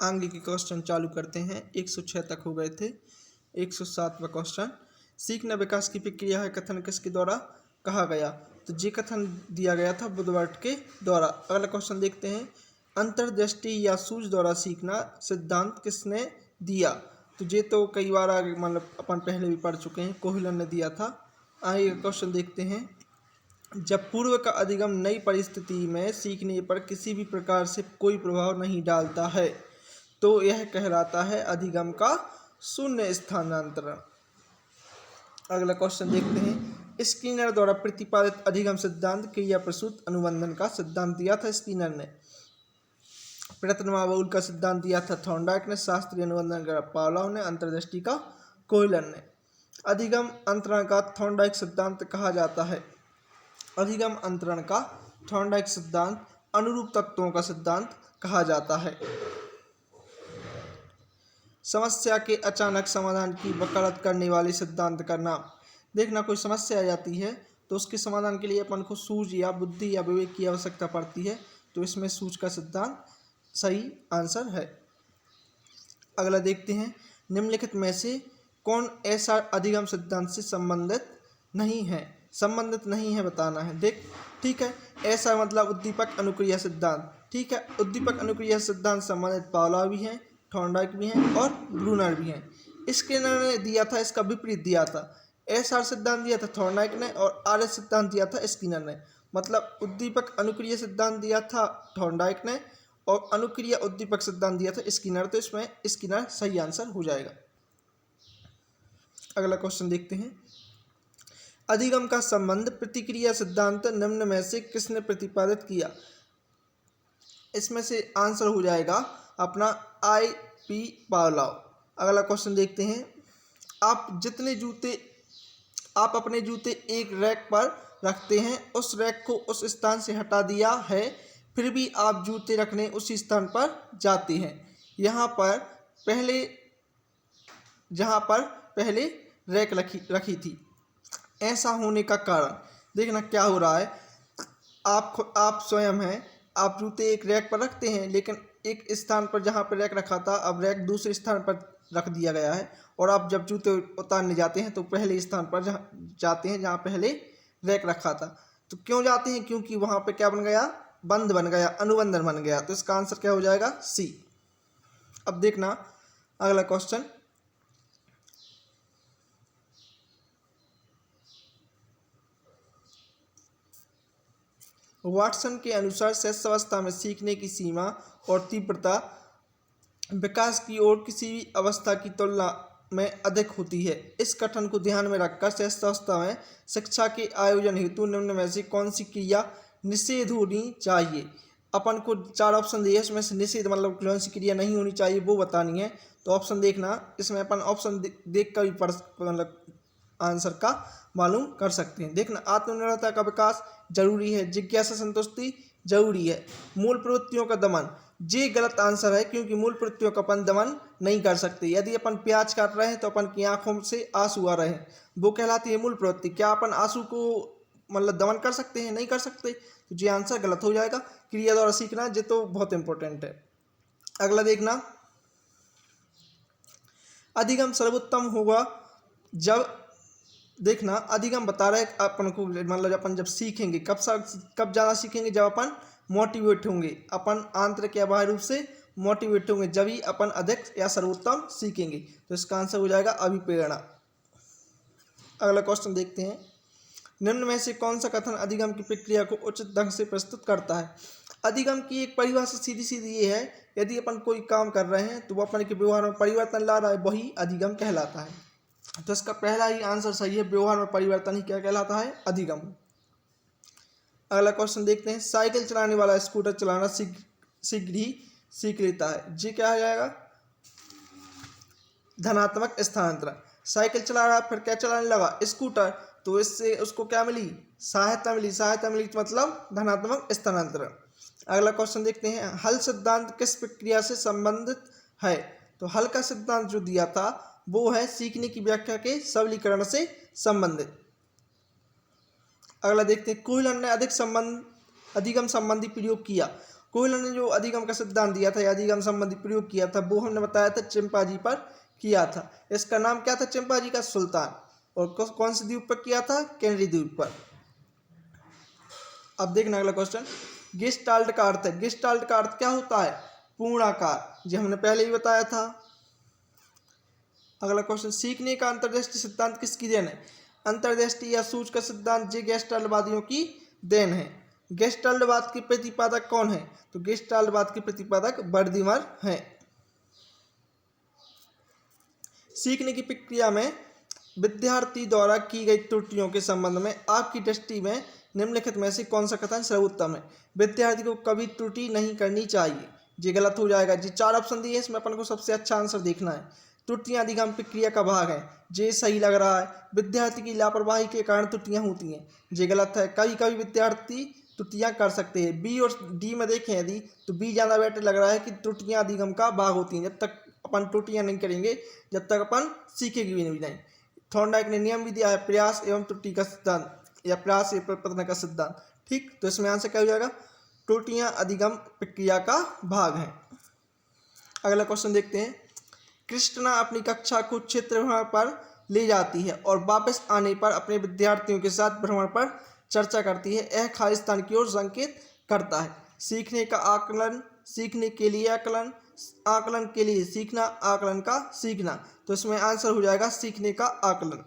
आगे के क्वेश्चन चालू करते हैं। 106 तक हो गए थे। 107वां क्वेश्चन, सीखना विकास की प्रक्रिया है, कथन किसके द्वारा कहा गया? तो ये कथन दिया गया था वुडवर्ड के द्वारा। अगला क्वेश्चन देखते हैं, अंतर्दृष्टि या सूझ द्वारा सीखना सिद्धांत किसने दिया? तो ये तो कई बार आगे मतलब अपन पहले भी पढ़ चुके हैं, कोहलन ने दिया था। आगे क्वेश्चन देखते हैं, जब पूर्व का अधिगम नई परिस्थिति में सीखने पर किसी भी प्रकार से कोई प्रभाव नहीं डालता है तो यह कहलाता है अधिगम का शून्य स्थानांतरण। अगला क्वेश्चन देखते हैं, स्किनर द्वारा प्रतिपादित अधिगम सिद्धांत क्रिया प्रसूत अनुबंधन का सिद्धांत दिया था स्किनर ने। प्रयत्नवाबहुल का सिद्धांत दिया था थॉर्नडाइक ने। शास्त्रीय अनुबंधन का पावलोव ने। अंतर्दृष्टि का कोहलन ने। अधिगम अंतरण का थॉर्नडाइक सिद्धांत कहा जाता है। अधिगम अंतरण का थॉर्नडाइक सिद्धांत अनुरूप तत्वों का सिद्धांत कहा जाता है। समस्या के अचानक समाधान की वकालत करने वाले सिद्धांत का नाम। देखना, कोई समस्या आ जाती है तो उसके समाधान के लिए अपन को सूझ या बुद्धि या विवेक की आवश्यकता पड़ती है, तो इसमें सूझ का सिद्धांत सही आंसर है। अगला देखते हैं, निम्नलिखित में से कौन ऐसा अधिगम सिद्धांत से संबंधित नहीं है? संबंधित नहीं है बताना है। देख, ठीक है, ऐसा मतलब उद्दीपक अनुक्रिया सिद्धांत। ठीक है, उद्दीपक अनुक्रिया सिद्धांत संबंधित पावलोव भी हैं, थॉर्नडाइक भी हैं और ब्रूनर भी हैं। स्किनर ने दिया था, इसका विपरीत दिया था। एसआर सिद्धांत दिया था थॉर्नडाइक ने और आरएस सिद्धांत दिया था स्किनर ने। मतलब उद्दीपक अनुक्रिया सिद्धांत दिया था थॉर्नडाइक ने और अनुक्रिया उद्दीपक सिद्धांत दिया था स्किनर, तो इसमें स्किनर सही आंसर हो जाएगा। अगला क्वेश्चन देखते हैं, अधिगम का संबंध प्रतिक्रिया सिद्धांत निम्न में से किसने प्रतिपादित किया? इसमें से आंसर हो जाएगा अपना I.P. पावलोव। अगला क्वेश्चन देखते हैं, आप अपने जूते एक रैक पर रखते हैं, उस रैक को उस स्थान से हटा दिया है, फिर भी आप जूते रखने उसी स्थान पर जाते हैं जहाँ पर पहले रैक रखी थी। ऐसा होने का कारण देखना क्या हो रहा है। आप स्वयं हैं, आप जूते एक रैक पर रखते हैं, लेकिन एक स्थान पर जहाँ पर रैक रखा था अब रैक दूसरे स्थान पर रख दिया गया है, और आप जब जूते उतारने जाते हैं तो पहले स्थान पर जाते हैं जहाँ पहले रैक रखा था। तो क्यों जाते हैं? क्योंकि वहाँ पे क्या बन गया? बंध बन गया, अनुबंधन बन गया। तो इसका आंसर क्या हो जाएगा? सी। अब देखना अगला क्वेश्चन, वाटसन के अनुसार शैशवावस्था में सीखने की सीमा और तीव्रता विकास की ओर किसी भी अवस्था की तुलना में अधिक होती है। इस कथन को ध्यान में रखकर शैशवावस्था में शिक्षा के आयोजन हेतु निम्न में से कौन सी क्रिया निषेध होनी चाहिए? अपन को 4 ऑप्शन दिए, इसमें से निषेध मतलब कौन सी क्रिया नहीं होनी चाहिए वो बतानी है। तो ऑप्शन देखना, इसमें अपन ऑप्शन देख कर भी मतलब आंसर का मालूम कर सकते हैं। देखना, आत्मनिर्भरता का विकास जरूरी है, जिज्ञासा संतुष्टि जरूरी है, मूल प्रवृत्तियों का दमन। ये गलत आंसर है, क्योंकि मूल प्रवृत्तियों का अपन दमन नहीं कर सकते। यदि अपन प्याज काट रहे हैं तो अपन की आंखों से आंसू आ रहे हैं, वो कहलाती है मूल प्रवृत्ति। क्या अपन आंसू को मतलब दमन कर सकते हैं? नहीं कर सकते। तो ये आंसर गलत हो जाएगा। क्रिया द्वारा सीखना ये तो बहुत इंपॉर्टेंट है। अगला देखना, अधिगम सर्वोत्तम होगा जब, देखना अधिगम बता रहे अपन को मतलब अपन जब सीखेंगे कब ज़्यादा सीखेंगे? जब अपन मोटिवेट होंगे, अपन आंतरिक या बाह्य रूप से मोटिवेट होंगे, जब ही अपन अधिक या सर्वोत्तम सीखेंगे। तो इसका आंसर हो जाएगा अभिप्रेरणा। अगला क्वेश्चन देखते हैं, निम्न में से कौन सा कथन अधिगम की प्रक्रिया को उचित ढंग से प्रस्तुत करता है? अधिगम की एक परिभाषा सीधी सीधी ये है, यदि अपन कोई काम कर रहे हैं तो वो अपन के व्यवहार में परिवर्तन ला रहा है, वही अधिगम कहलाता है। तो इसका पहला ही आंसर सही है, व्यवहार में परिवर्तन ही क्या कहलाता है? अधिगम। अगला क्वेश्चन देखते हैं, साइकिल चलाने वाला स्कूटर चलाना शीघ्र ही सीख लेता है, जी क्या हो जाएगा? धनात्मक स्थानांतरण। साइकिल चला रहा फिर क्या चलाने लगा? स्कूटर, तो इससे उसको क्या मिली? सहायता मिली। सहायता मिली मतलब धनात्मक स्थानांतरण। अगला क्वेश्चन देखते हैं, हल सिद्धांत किस प्रक्रिया से संबंधित है? तो हल का सिद्धांत जो दिया था वो है सीखने की व्याख्या के सबलीकरण से संबंधित। अगला देखते हैं, कोहलन ने अधिगम संबंधी प्रयोग किया। कोयलर ने जो अधिगम का सिद्धांत दिया था या अधिगम संबंधी प्रयोग किया था वो हमने बताया था चिंपांजी पर किया था। इसका नाम क्या था चिंपांजी का? सुल्तान। और कौन से द्वीप पर किया था? कैनरी द्वीप पर। अब देखना अगला क्वेश्चन, गेस्टाल्ट का अर्थ है। गेस्टाल्ट का अर्थ क्या होता है? पूर्णाकार, जो हमने पहले ही बताया था। अगला क्वेश्चन, सीखने का अंतर्दृष्टि सिद्धांत किसकी देन है? अंतर्दृष्टि या सूझ का सिद्धांत जे गेस्टाल्टवादियों की देन है। गेस्टाल्टवाद के प्रतिपादक कौन है? तो गेस्टाल्टवाद के प्रतिपादक वर्दीमर हैं। सीखने की प्रक्रिया में विद्यार्थी द्वारा की गई त्रुटियों के संबंध में आपकी दृष्टि में निम्नलिखित में से कौन सा कथन सर्वोत्तम है? विद्यार्थी को कभी त्रुटि नहीं करनी चाहिए, ये गलत हो जाएगा। जी 4 ऑप्शन दिए, इसमें अपन को सबसे अच्छा आंसर देखना है। त्रुटियां अधिगम प्रक्रिया का भाग है, ये सही लग रहा है। विद्यार्थी की लापरवाही के कारण त्रुटियां होती हैं, ये गलत है। कभी कभी विद्यार्थी त्रुटियां कर सकते हैं। बी और डी में देखें यदि, तो बी ज़्यादा बेटर लग रहा है कि त्रुटियां अधिगम का भाग होती हैं। जब तक अपन त्रुटियां नहीं करेंगे, जब तक अपन सीखेंगे भी नहीं। थॉर्नडाइक ने नियम भी दिया है, प्रयास एवं त्रुटि का सिद्धांत या प्रयास एवं प्रयत्न का सिद्धांत। ठीक, तो इसमें आंसर क्या हो जाएगा? त्रुटियां अधिगम प्रक्रिया का भाग हैं। अगला क्वेश्चन देखते हैं। कृष्णा अपनी कक्षा को क्षेत्र भ्रमण पर ले जाती है और वापस आने पर अपने विद्यार्थियों के साथ भ्रमण पर चर्चा करती है। यह खालिस्तान की ओर संकेत करता है। सीखने का आकलन, सीखने के लिए आकलन, आकलन के लिए सीखना, आकलन का सीखना। तो इसमें आंसर हो जाएगा सीखने का आकलन।